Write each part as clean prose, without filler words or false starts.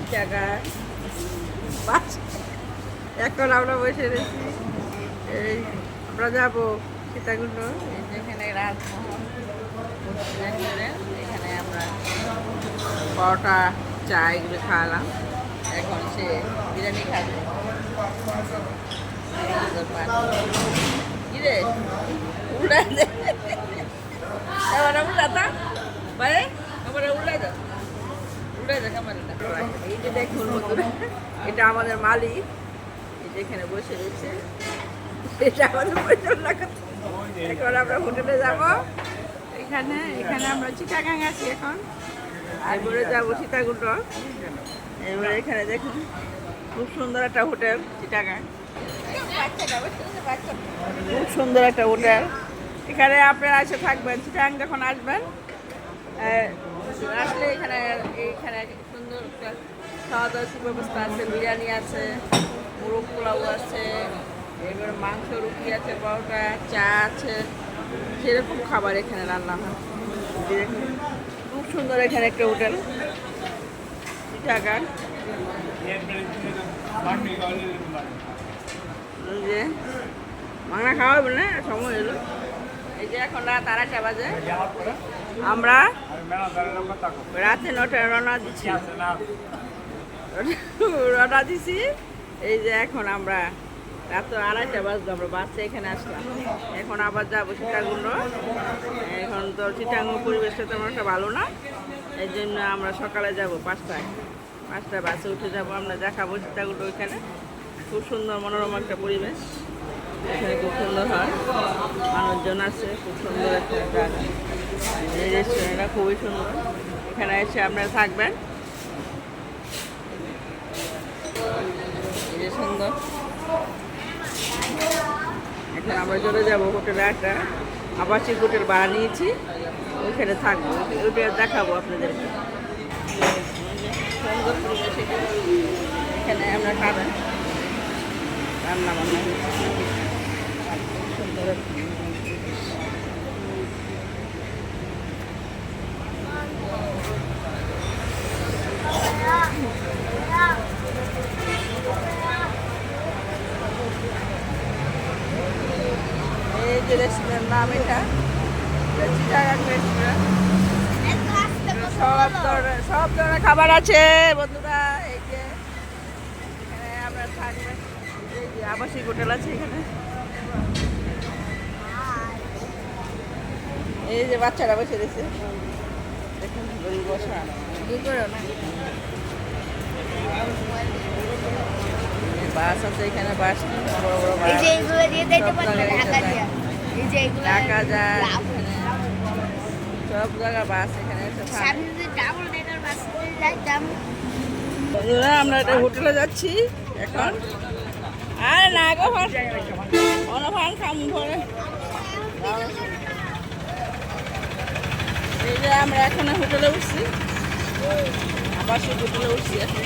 চিটাগাং বাস। এখন আমরা বসে রয়েছি, এই আমরা যাবো সীতাকুণ্ড। এই যেখানে রাজমহল, এখানে আমরা পরোটা চা এগুলো খাওয়ালাম। এখন সে বিরিয়ানি খাবে। কি রে উল্টা দে, উল্টাতা মানে আমার উল্টা দাও, উল্টা দেখ আমার। এই যে দেখুন বন্ধুরা, এটা আমাদের মালিক, এই যে এখানে বসে রয়েছে। এটা আমাদের পরিচালনা করতে। এখন আমরা হোটেলে যাব। এখানে আমরা চিটাগাং আছি এখন, এরপরে যাবো সীতাকুণ্ড। এবারে এখানে দেখুন খুব সুন্দর একটা হোটেল চিটাগাং, খুব সুন্দর একটা হোটেল। এখানে আপনারা এসে থাকবেন, চিটাগাং যখন আসবেন আসলে এখানে সুন্দর একটা খাওয়া দাওয়ার সুব্যবস্থা আছে। বিরিয়ানি আছে, মুরগ পোলাও আছে, এবার মাংস রুটি আছে, পরোটা চা আছে, সেরকম খাবার এখানে রান্না হয়। খুব সুন্দর এখানে একটা হোটেল চিটাগাং। যে মাংনা খাওয়া হবে না, সময় এলো। এই যে এখন রাত 2:30 বাজে, আমরা রাতে 9টায় রওনা দিছি। এই যে এখন আমরা রাত 2:30 বাজলো, আমরা বাসে এখানে আসলাম। এখন আবার যাবো সীতাকুণ্ড। এখন তো চিটাগাং পরিবেশটা তেমন একটা ভালো না, এই জন্য আমরা সকালে যাব 5টায় বাসে উঠে যাব। আমরা দেখাবো সীতাকুণ্ড। ওইখানে খুব সুন্দর মনোরম একটা পরিবেশ, এখানে খুব সুন্দর হয়, মানুষজন আছে, খুব সুন্দর একটা জায়গা। এই রেস্টুরেন্টটা খুবই সুন্দর, এখানে এসে আপনারা থাকবেন। এই যে সুন্দর। এখন আমরা চলে যাব হোটেলে, একটা আবাসিক হোটেল ভাড়া নিয়েছি, ওইখানে থাকবো, ওইটা দেখাবো আপনাদেরকে। সুন্দর পরিবেশ, এখানে আমরা খাবেন, রান্না বান্না সুন্দর। এই যে রেস্টুরেন্ট নাম, এটা চিটাগাং রেস্টুরেন্ট। সব ধরনের খাবার আছে বন্ধুরা। এই যে এখানে আমরা থাকবেন, এই যে আবাসিক হোটেল আছে এখানে। এই যে বাচ্চারা বসে রয়েছে, দেখুন বসা বাস আছে এখানে, বাস বড় বড় বাস ঢাকা যায়, সব জায়গায় বাস এখানে। আমরা একটা হোটেলে যাচ্ছি এখন। আর না গো অনফান খাম ধরে। এই যে আমরা এখন হোটেলে উঠছি, আবাসিক হোটেলে উঠছি এখন।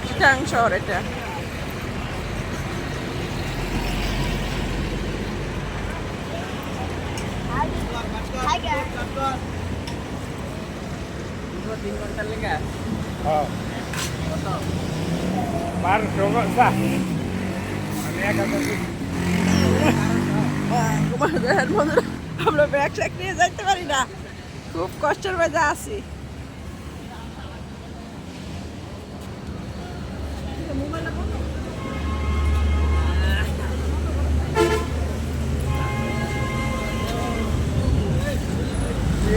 চিটাগাং শহর এটা। আমরা ব্যাগ শ্যাগ নিয়ে যাইতে পারি না, খুব কষ্টের মধ্যে আছি।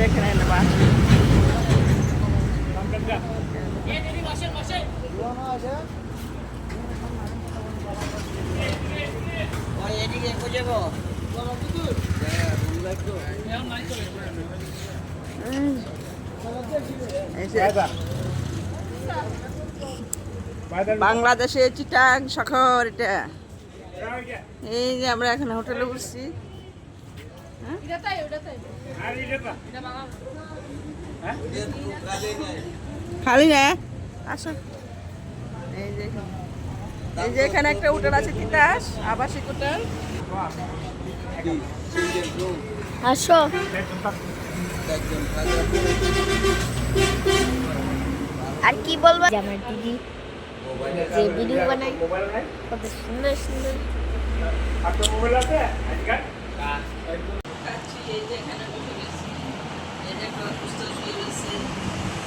এখানে বাস বাংলাদেশে চিটাগাং শহর এটা। এই যে আমরা এখানে হোটেলে বসছি, খালি না আসো। এই যে এই যে এখানে একটা হোটেল আছে তিতাস আবাসিক হোটেল। আসো আর কি বলবো যে আমার দিদি যে ভিডিও বানায় কত সুন্দর সুন্দর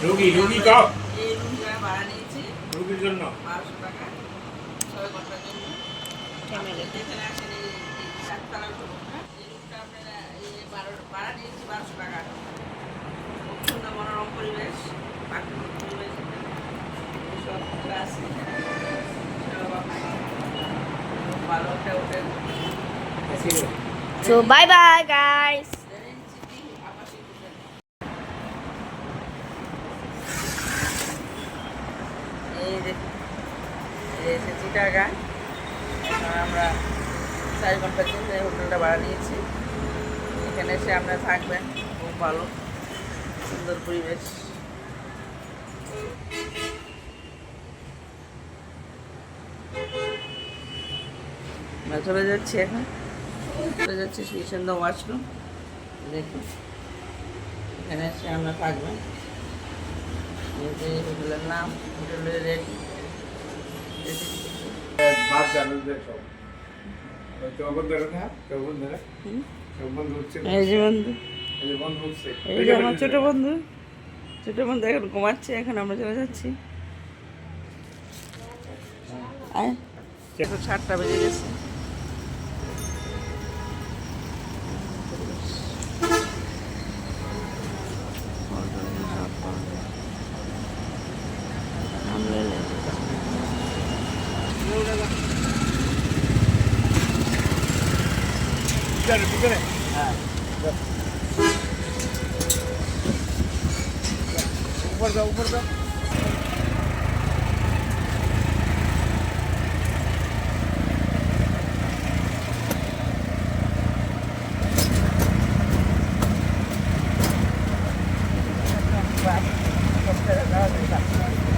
রোগী রোগী কাপ এই রুমটা ভাড়া নিয়েছি রোগীর জন্য 1200 টাকা 6 ঘন্টার জন্য। ক্যামেরা এখানে আসেন এই 7 তলার রুমটা। এই রুমটা আপনারা এই 12 ভাড়া নিয়েছি 1200 টাকা। খুব সুন্দর মনোরম পরিবেশ, প্রাকৃতিক পরিবেশ সব কিছু আছে এখানে। সব আপনার খুব ভালো একটা hotel. So bye bye guys serene city আবাসিক হোটেল। এই যে চিটাগাং। এখন আমরা 4 ঘন্টার জন্য এই হোটেলটা ভাড়া নিয়েছি। এখানে এসে আপনারা থাকবেন, খুব ভালো সুন্দর পরিবেশ। আমরা চলে যাচ্ছি এখন, চলে যাচ্ছি শ্রীচন্দ্র ওয়াশরুম। দেখুন এখানে এসে আমরা থাকবেন। এই যে হোটেলের নাম, হোটেলের রেট বাদ জানেন যে সব চৌবন ধরে না চৌবন ধরে চৌবন হচ্ছে এই যে বন্ধু, এই যে বন্ধ হচ্ছে এই যে আমার ছোট বন্ধু এখন ঘুমাচ্ছে। এখন আমরা চলে যাচ্ছি। আয়, এখন 7টা বেজে গেছে। ভিতরে ভিতরে হ্যাঁ, উপর দাও উপর দাও বাস, সব ছেড়ে দেওয়া যায়।